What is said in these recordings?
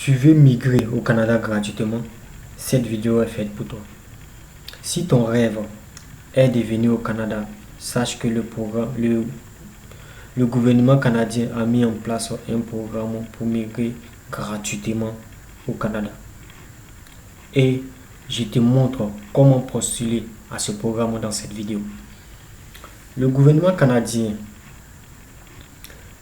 Tu veux migrer au Canada gratuitement? Cette vidéo est faite pour toi. Si ton rêve est de venir au Canada, sache que le gouvernement canadien a mis en place un programme pour migrer gratuitement au Canada. Et je te montre comment postuler à ce programme dans cette vidéo. Le gouvernement canadien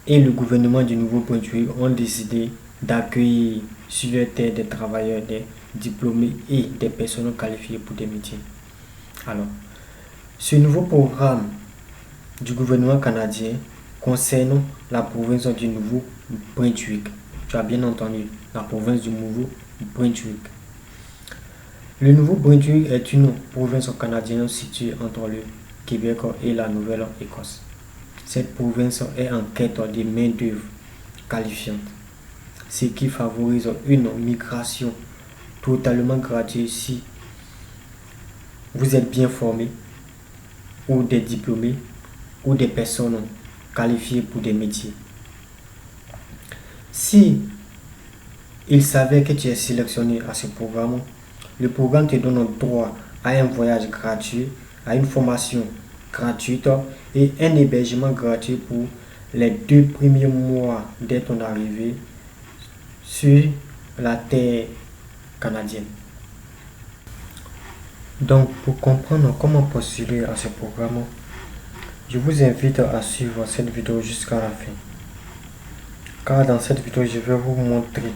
et le gouvernement du Nouveau-Brunswick ont décidé d'accueillir sur leur terre des travailleurs, des diplômés et des personnes qualifiées pour des métiers. Alors, ce nouveau programme du gouvernement canadien concerne la province du Nouveau-Brunswick. Tu as bien entendu, la province du Nouveau-Brunswick. Le Nouveau-Brunswick est une province canadienne située entre le Québec et la Nouvelle-Écosse. Cette province est en quête de main-d'œuvre qualifiante, ce qui favorise une migration totalement gratuite si vous êtes bien formé, ou des diplômés, ou des personnes qualifiées pour des métiers. Si il s'avère que tu es sélectionné à ce programme, le programme te donne droit à un voyage gratuit, à une formation gratuite et un hébergement gratuit pour les 2 premiers mois dès ton arrivée sur la terre canadienne. Donc, pour comprendre comment postuler à ce programme, je vous invite à suivre cette vidéo jusqu'à la fin. Car dans cette vidéo, je vais vous montrer,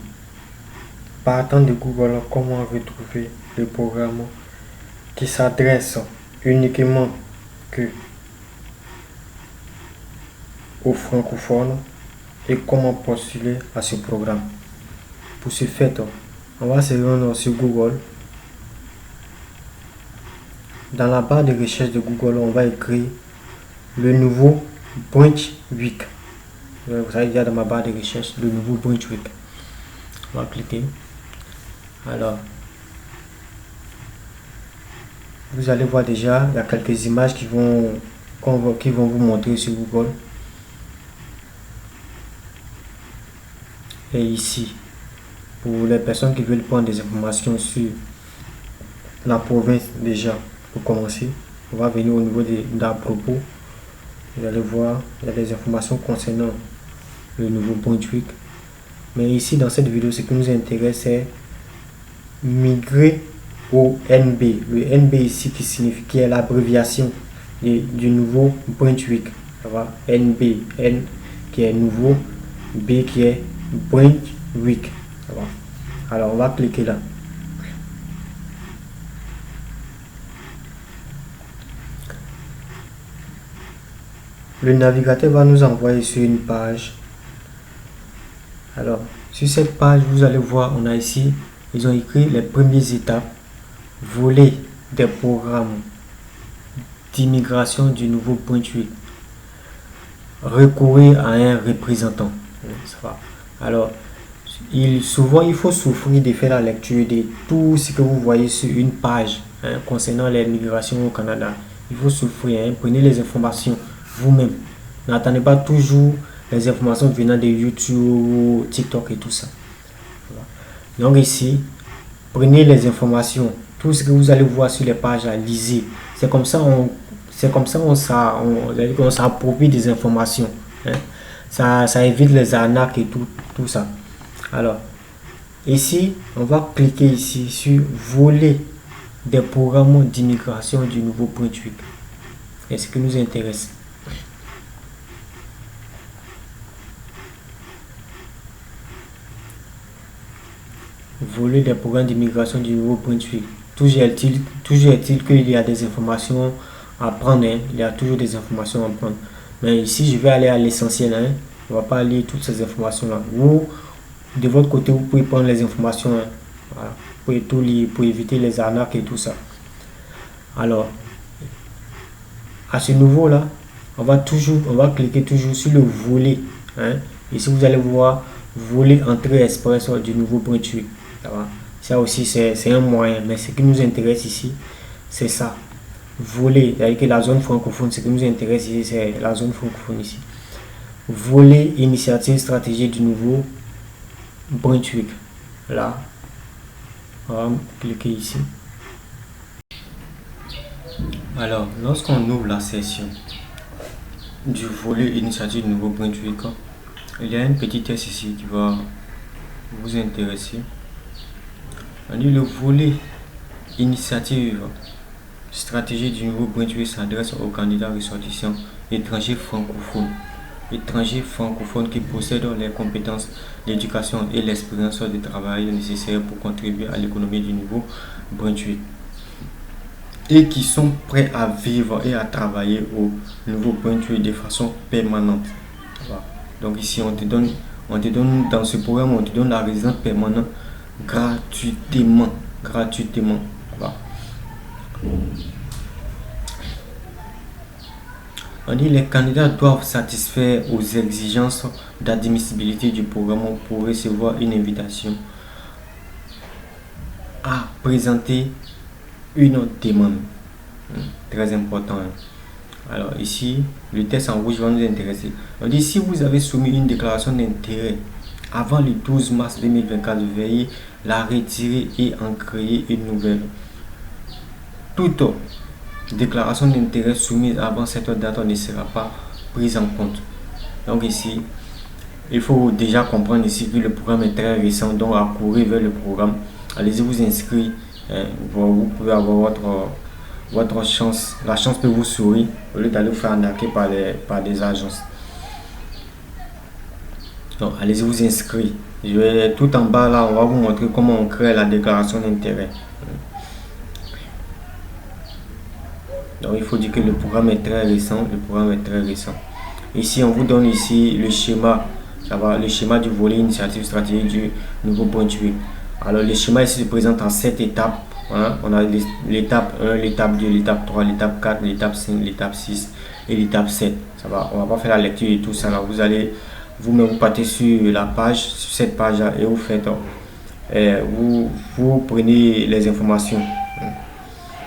partant de Google, comment retrouver le programme qui s'adresse uniquement que aux francophones et comment postuler à ce programme. Pour ce faire, on va se rendre sur Google. Dans la barre de recherche de Google, on va écrire le Nouveau-Brunswick. Vous savez déjà dans ma barre de recherche, le Nouveau-Brunswick. On va cliquer. Alors, vous allez voir déjà, il y a quelques images qui vont vous montrer sur Google. Et ici, pour les personnes qui veulent prendre des informations sur la province déjà, pour commencer, on va venir au niveau d'à propos. Vous allez voir, il y a des informations concernant le Nouveau-Brunswick. Mais ici, dans cette vidéo, ce qui nous intéresse, c'est migrer au NB. Le NB ici qui est l'abréviation du Nouveau-Brunswick. NB, N qui est nouveau, B qui est Brunswick. Alors on va cliquer là. Le navigateur va nous envoyer sur une page. Alors sur cette page, vous allez voir, on a ici, ils ont écrit les premières étapes, volet des programmes d'immigration du Nouveau-Brunswick, recourir à un représentant. Ça va. Alors souvent il faut souffrir de faire la lecture de tout ce que vous voyez sur une page concernant les migrations au Canada. Il faut souffrir, prenez les informations vous-même. N'attendez pas toujours les informations venant de YouTube, TikTok et tout ça. Voilà. Donc ici, prenez les informations, tout ce que vous allez voir sur les pages, lisez. C'est comme ça on s'approprie des informations. Ça évite les arnaques et tout ça. Alors, ici, on va cliquer ici sur volet des programmes d'immigration du Nouveau-Brunswick. C'est ce qui nous intéresse. Volet des programmes d'immigration du Nouveau-Brunswick. Toujours est-il qu'il y a des informations à prendre. Il y a toujours des informations à prendre. Mais ici, je vais aller à l'essentiel. On ne va pas lire toutes ces informations-là. Vous, de votre côté, vous pouvez prendre les informations. Voilà. Vous pouvez tout lire pour éviter les arnaques et tout ça. Alors, à ce niveau-là, on va cliquer toujours sur le volet. Ici, vous allez voir volet entrée express du Nouveau-Brunswick. Ça aussi, c'est un moyen. Mais ce qui nous intéresse ici, c'est ça. Volet, c'est-à-dire que la zone francophone, ce qui nous intéresse ici, c'est la zone francophone ici. Volet initiative stratégique du Nouveau-Brunswick. Là, on va cliquer ici. Alors, lorsqu'on ouvre la session du volet initiative du Nouveau-Brunswick, il y a un petit test ici qui va vous intéresser. On dit le volet initiative stratégie du Nouveau-Brunswick s'adresse aux candidats ressortissants étrangers francophones qui possèdent les compétences, l'éducation et l'expérience de travail nécessaires pour contribuer à l'économie du Nouveau-Brunswick et qui sont prêts à vivre et à travailler au Nouveau-Brunswick de façon permanente. Voilà. Donc ici on te donne dans ce programme, on te donne la résidence permanente gratuitement. Voilà. On dit les candidats doivent satisfaire aux exigences d'admissibilité du programme pour recevoir une invitation à présenter une demande. Très important. Alors ici, le test en rouge va nous intéresser. On dit si vous avez soumis une déclaration d'intérêt avant le 12 mars 2024, veuillez la retirer et en créer une nouvelle. Toute déclaration d'intérêt soumise avant cette date ne sera pas prise en compte. Donc ici, il faut déjà comprendre ici que le programme est très récent, donc à courir vers le programme. Allez-y vous inscrire. Vous pouvez avoir votre chance, la chance peut vous sourire au lieu d'aller vous faire arnaquer par des agences. Donc allez-y vous inscrire. Je vais tout en bas là, on va vous montrer comment on crée la déclaration d'intérêt. Donc il faut dire que le programme est très récent. Ici on vous donne ici le schéma, le schéma du volet initiative stratégique du Nouveau-Brunswick. Alors le schéma ici se présente en 7 étapes. Hein. On a l'étape 1, l'étape 2, l'étape 3, l'étape 4, l'étape 5, l'étape 6 et l'étape 7. Ça va, on va pas faire la lecture et tout ça là. Vous allez vous partez sur la page, sur cette page là, et vous faites vous prenez les informations.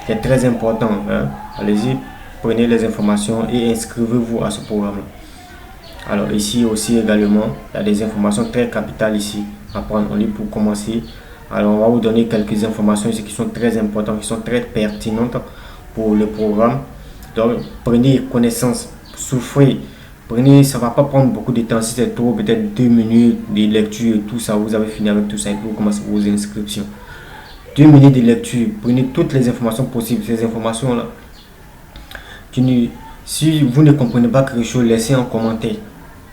C'est très important. Hein. Allez-y, prenez les informations et inscrivez-vous à ce programme. Alors ici aussi également, il y a des informations très capitales ici à prendre en ligne pour commencer. Alors on va vous donner quelques informations ici qui sont très importantes, qui sont très pertinentes pour le programme. Donc prenez connaissance, souffrez. Prenez, ça va pas prendre beaucoup de temps, si c'est trop, peut-être 2 minutes de lecture et tout ça, vous avez fini avec tout ça et puis vous commencez vos inscriptions. 2 minutes de lecture, prenez toutes les informations possibles. Ces informations là, si vous ne comprenez pas quelque chose, laissez un commentaire.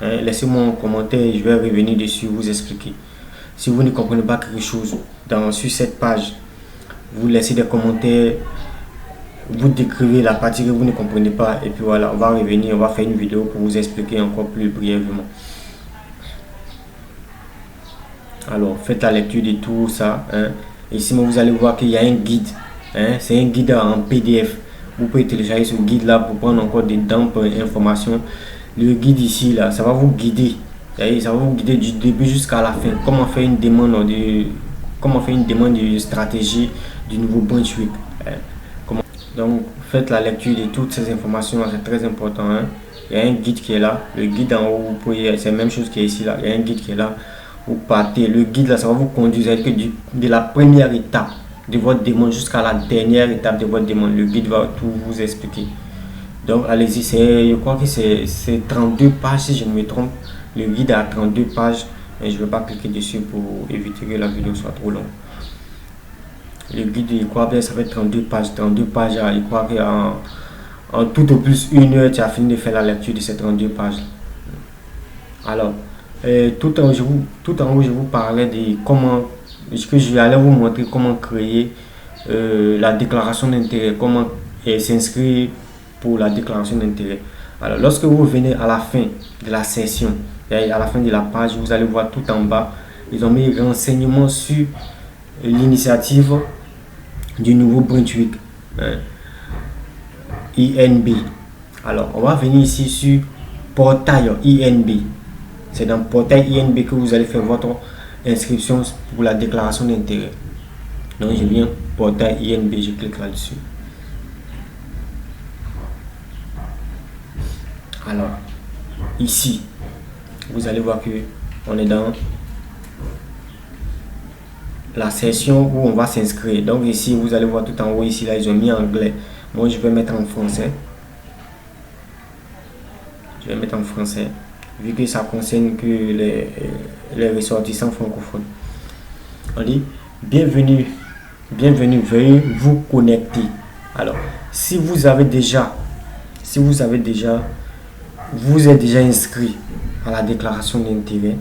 Hein, laissez-moi un commentaire, je vais revenir dessus, vous expliquer. Si vous ne comprenez pas quelque chose sur cette page, vous laissez des commentaires, vous décrivez la partie que vous ne comprenez pas et puis voilà, on va revenir, on va faire une vidéo pour vous expliquer encore plus brièvement. Alors faites la lecture de tout ça. Hein. Ici vous allez voir qu'il y a un guide. Hein. C'est un guide en PDF. Vous pouvez télécharger ce guide là pour prendre encore des informations. Le guide ici là, ça va vous guider. Ça va vous guider du début jusqu'à la fin. Comment faire une demande de stratégie du Nouveau-Brunswick. Hein. Donc faites la lecture de toutes ces informations, c'est très important. Hein. Il y a un guide qui est là. Le guide en haut, c'est la même chose qui est ici là. Il y a un guide qui est là. Vous partez. Le guide là, ça va vous conduire de la première étape de votre demande jusqu'à la dernière étape de votre demande. Le guide va tout vous expliquer. Donc allez-y, je crois que c'est 32 pages si je ne me trompe. Le guide a 32 pages. Et je ne vais pas cliquer dessus pour éviter que la vidéo soit trop longue. Le guide, il croit bien, ça fait 32 pages. 32 pages, il croit qu'en tout au plus 1 heure, tu as fini de faire la lecture de ces 32 pages. Alors, tout en haut, je vous parlais de comment, que je vais aller vous montrer comment créer la déclaration d'intérêt, comment s'inscrire pour la déclaration d'intérêt. Alors, lorsque vous venez à la fin de la session, à la fin de la page, vous allez voir tout en bas, ils ont mis renseignements sur l'initiative du Nouveau-Brunswick, hein, INB. Alors, on va venir ici sur portail INB. C'est dans portail INB que vous allez faire votre inscription pour la déclaration d'intérêt. Donc, je viens portail INB, je clique là-dessus. Alors, ici, vous allez voir que on est dans la section où on va s'inscrire. Donc ici, vous allez voir tout en haut, ici, là, ils ont mis anglais. Moi, je vais mettre en français. Je vais mettre en français, vu que ça concerne que les ressortissants francophones. On dit, bienvenue, veuillez vous connecter. Alors, si vous êtes déjà inscrit à la déclaration d'intérêt,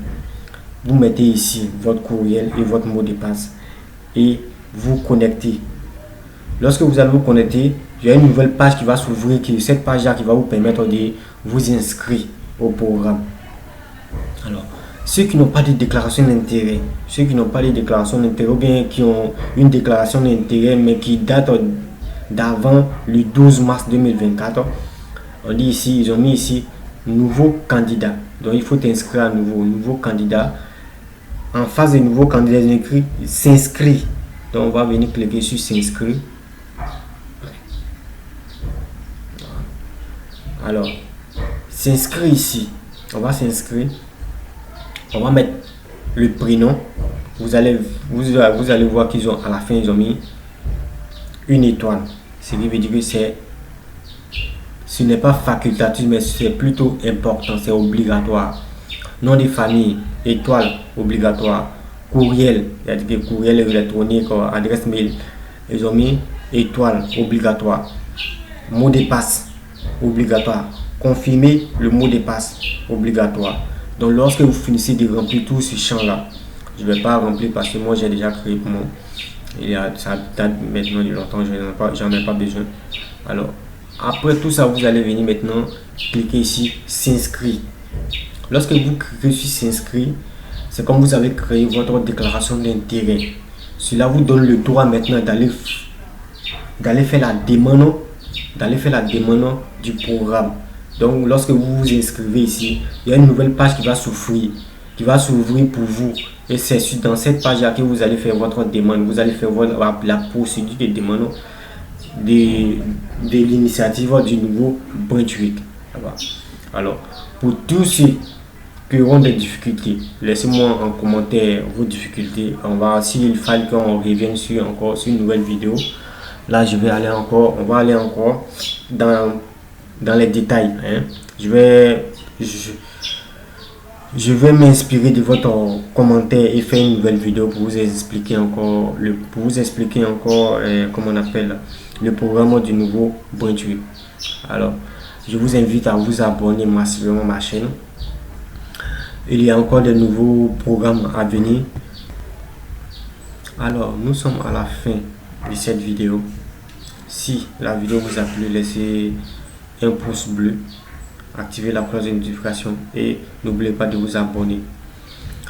vous mettez ici votre courriel et votre mot de passe et vous connectez. Lorsque vous allez vous connecter, il y a une nouvelle page qui va s'ouvrir, cette page-là qui va vous permettre de vous inscrire au programme. Alors, ceux qui n'ont pas de déclaration d'intérêt, ou bien qui ont une déclaration d'intérêt mais qui date d'avant le 12 mars 2024, on dit ici, ils ont mis ici nouveau candidat. Donc il faut t'inscrire à nouveau candidat. En face de nouveau candidat, ils ont écrit s'inscrit. Donc on va venir cliquer sur s'inscrire. Alors, s'inscrire ici. On va s'inscrire. On va mettre le prénom. Vous allez voir qu'ils ont à la fin, ils ont mis une étoile. Ce qui veut dire que ce n'est pas facultatif, mais c'est plutôt important, c'est obligatoire. Nom de famille, étoile, obligatoire. Courriel, c'est-à-dire que courriel électronique, adresse mail, ils ont mis étoile, obligatoire. Mot de passe, obligatoire. Confirmer le mot de passe, obligatoire. Donc lorsque vous finissez de remplir tout ce champ là, je ne vais pas remplir parce que moi j'ai déjà créé pour moi. Ça date maintenant de longtemps, j'en ai pas besoin. Alors après tout ça, vous allez venir maintenant cliquer ici s'inscrire. Lorsque vous cliquez sur s'inscrire, c'est comme vous avez créé votre déclaration d'intérêt. Cela vous donne le droit maintenant d'aller faire la demande du programme. Donc lorsque vous vous inscrivez ici, il y a une nouvelle page qui va s'ouvrir pour vous. Et c'est dans cette page là que vous allez faire votre demande. Vous allez faire la procédure de demande de l'initiative du nouveau Brunswick. Alors, pour tous ceux qui auront des difficultés, laissez-moi en commentaire vos difficultés. S'il fallait qu'on revienne sur une nouvelle vidéo, là on va aller encore dans les détails. Je vais m'inspirer de votre commentaire et faire une nouvelle vidéo pour vous expliquer encore comment on appelle le programme du nouveau Brunswick. Alors, je vous invite à vous abonner massivement à ma chaîne. Il y a encore de nouveaux programmes à venir. Alors, nous sommes à la fin de cette vidéo. Si la vidéo vous a plu, laissez un pouce bleu, activez la cloche de notification et n'oubliez pas de vous abonner.